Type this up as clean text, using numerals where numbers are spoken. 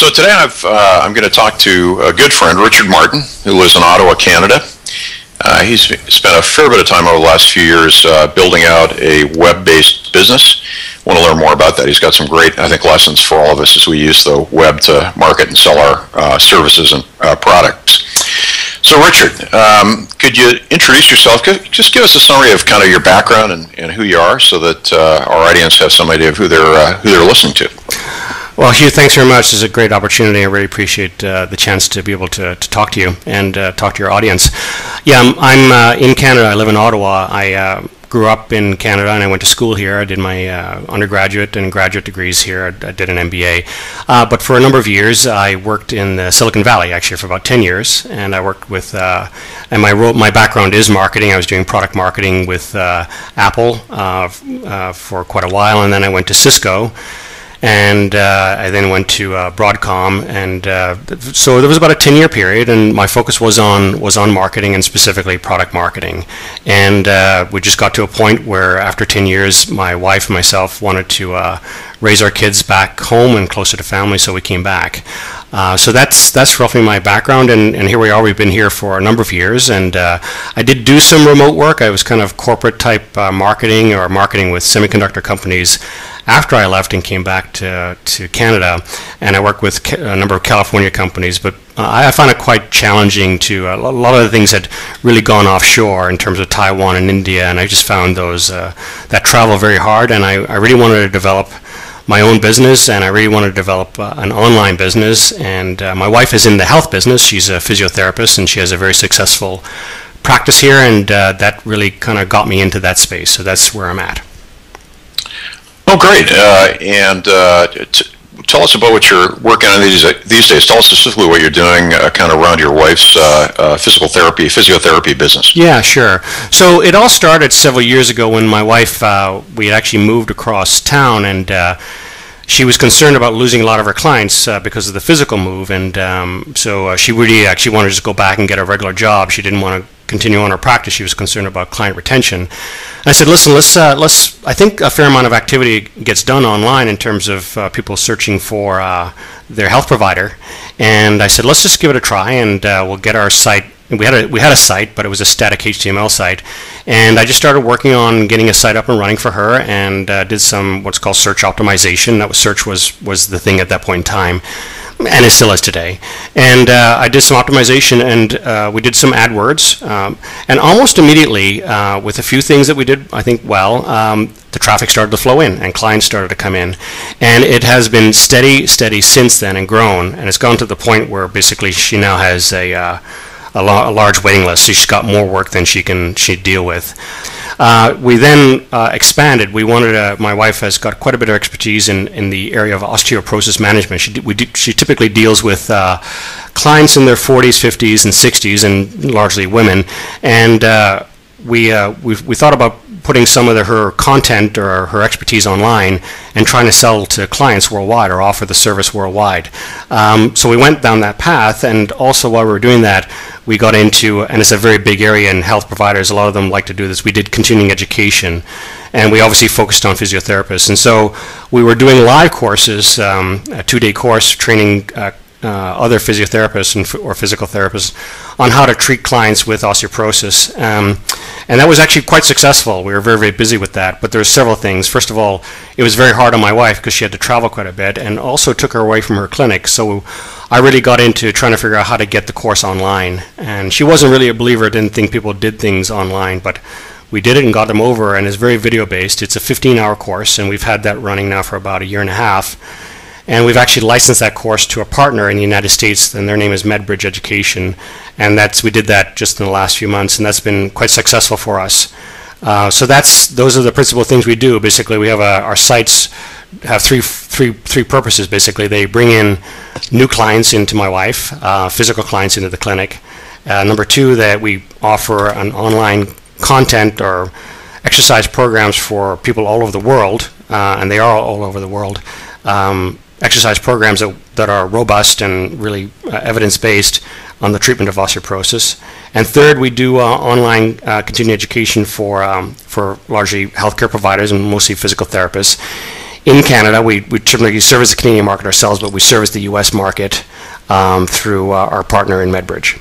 So today I'm going to talk to a good friend, Richard Martin, who lives in Ottawa, Canada. He's spent a fair bit of time over the last few years building out a web-based business. Want to learn more about that. He's got some great, I think, lessons for all of us as we use the web to market and sell our services and products. So Richard, could you introduce yourself? Just give us a summary of kind of your background and who you are so that our audience has some idea of who they're listening to. Well, Hugh, thanks very much. It's a great opportunity. I really appreciate the chance to be able to talk to you and talk to your audience. Yeah, I'm in Canada. I live in Ottawa. I grew up in Canada and I went to school here. I did my undergraduate and graduate degrees here. I did an MBA. But for a number of years, I worked in Silicon Valley, actually, for about 10 years. And I worked with, and my background is marketing. I was doing product marketing with Apple for quite a while. And then I went to Cisco. And I then went to Broadcom, and so there was about a 10-year period, and my focus was on marketing and specifically product marketing. And we just got to a point where after 10 years, my wife and myself wanted to raise our kids back home and closer to family, so we came back. So that's roughly my background, and here we are. We've been here for a number of years, and I did do some remote work. I was kind of corporate type marketing or marketing with semiconductor companies after I left and came back to Canada, and I worked with a number of California companies, but I found it quite challenging to, a lot of the things had really gone offshore in terms of Taiwan and India, and I just found that travel very hard, and I really wanted to develop my own business, and I really wanted to develop an online business. And my wife is in the health business. She's a physiotherapist, and she has a very successful practice here, and that really kind of got me into that space. So that's where I'm at. Oh, great. Tell us about what you're working on these days. Tell us specifically what you're doing kind of around your wife's physiotherapy business. Yeah, sure. So it all started several years ago when my wife, we had actually moved across town, and she was concerned about losing a lot of her clients because of the physical move, and so she really actually wanted to just go back and get a regular job. She didn't want to continue on her practice. She was concerned about client retention. I said, listen, let's. I think a fair amount of activity gets done online in terms of people searching for their health provider, and I said, let's just give it a try, and we'll get our site. We had a site, but it was a static HTML site, and I just started working on getting a site up and running for her, and did some what's called search optimization. That was search was the thing at that point in time, and it still is today. And I did some optimization, and we did some AdWords, and almost immediately, with a few things that we did, I think, well, the traffic started to flow in, and clients started to come in, and it has been steady since then, and grown, and it's gone to the point where basically she now has a large waiting list. So she's got more work than she deal with. We then expanded. We wanted my wife has got quite a bit of expertise in the area of osteoporosis management. She typically deals with clients in their 40s, 50s, and 60s, and largely women. And we thought about putting some of her content or her expertise online and trying to sell to clients worldwide or offer the service worldwide. So we went down that path, and also while we were doing that, we got into, and it's a very big area in health providers, a lot of them like to do this, we did continuing education, and we obviously focused on physiotherapists. And so we were doing live courses, a 2-day course training other physiotherapists or physical therapists on how to treat clients with osteoporosis. And that was actually quite successful. We were very, very busy with that, but there were several things. First of all, it was very hard on my wife because she had to travel quite a bit, and also took her away from her clinic. So I really got into trying to figure out how to get the course online. And she wasn't really a believer, didn't think people did things online, but we did it and got them over, and it's very video-based. It's a 15-hour course, and we've had that running now for about a year and a half. And we've actually licensed that course to a partner in the United States, and their name is MedBridge Education. And we did that just in the last few months, and that's been quite successful for us. So those are the principal things we do. Basically, we have our sites have three purposes. Basically, they bring in new clients into my wife, physical clients into the clinic. Number two, that we offer an online content or exercise programs for people all over the world, and they are all over the world. Exercise programs that are robust and really evidence-based on the treatment of osteoporosis. And third, we do online continuing education for largely healthcare providers and mostly physical therapists. in Canada. We typically service the Canadian market ourselves, but we service the U.S. market through our partner in MedBridge.